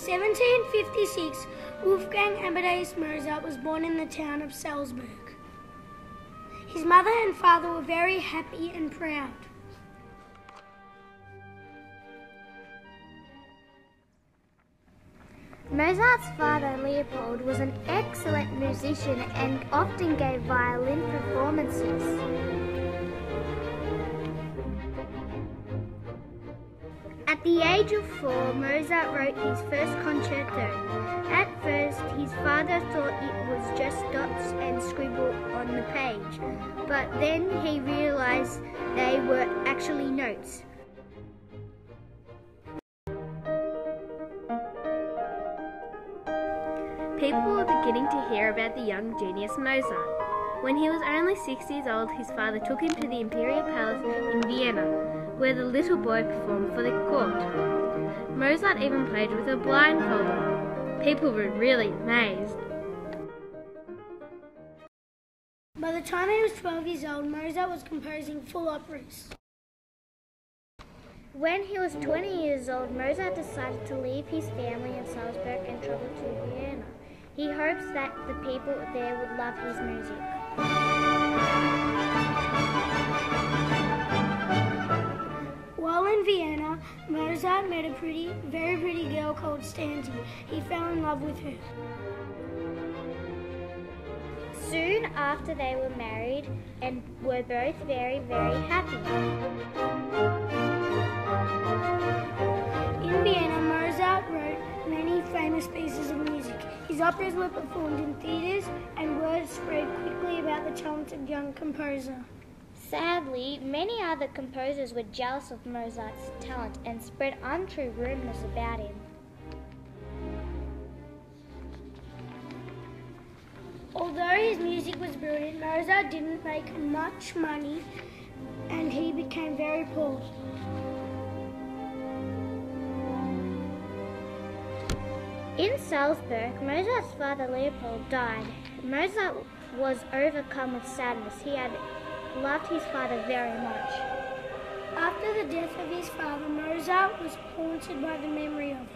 1756, Wolfgang Amadeus Mozart was born in the town of Salzburg. His mother and father were very happy and proud. Mozart's father, Leopold, was an excellent musician and often gave violin performances. At the age of 4, Mozart wrote his first concerto. At first, his father thought it was just dots and scribble on the page, but then he realized they were actually notes. People were beginning to hear about the young genius Mozart. When he was only 6 years old, his father took him to the Imperial Palace in Vienna, where the little boy performed for the court. Mozart even played with a blindfold on. People were really amazed. By the time he was 12 years old, Mozart was composing full operas. When he was 20 years old, Mozart decided to leave his family in Salzburg and travel to Vienna. He hopes that the people there would love his music. While in Vienna, Mozart met a very pretty girl called Stanzi. He fell in love with her. Soon after, they were married and were both very happy. In Vienna, Mozart wrote many famous pieces of music. His operas were performed in theatres and word spread quickly about the talented young composer. Sadly, many other composers were jealous of Mozart's talent and spread untrue rumors about him. Although his music was brilliant, Mozart didn't make much money and he became very poor. In Salzburg, Mozart's father Leopold died. Mozart was overcome with sadness. He had loved his father very much. After the death of his father, Mozart was haunted by the memory of him.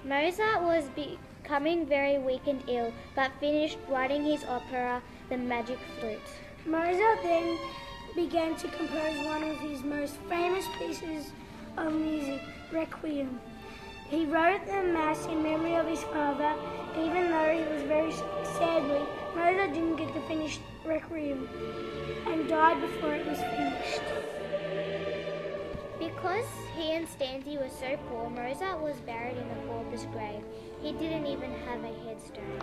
Mozart was becoming very weak and ill, but finished writing his opera, The Magic Flute. Mozart then began to compose one of his most famous pieces of music, Requiem. He wrote the Mass in memory of his father, even though he was very sick. Sadly, Mozart didn't get to finish Requiem and died before it was finished. Because he and Stanzi were so poor, Mozart was buried in a pauper's grave. He didn't even have a headstone.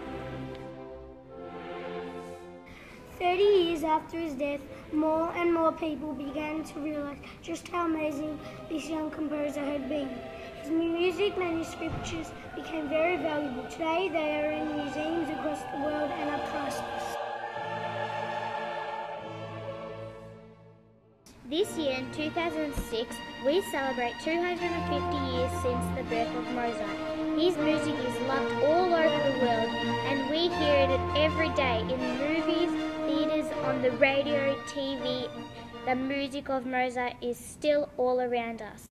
30 years after his death, more and more people began to realize just how amazing this young composer had been. His music manuscripts became very valuable. Today they are in museums across the world and are priceless. This year, in 2006, we celebrate 250 years since the birth of Mozart. His music is loved all over the world, and we hear it every day in movies, theatres, on the radio, TV. The music of Mozart is still all around us.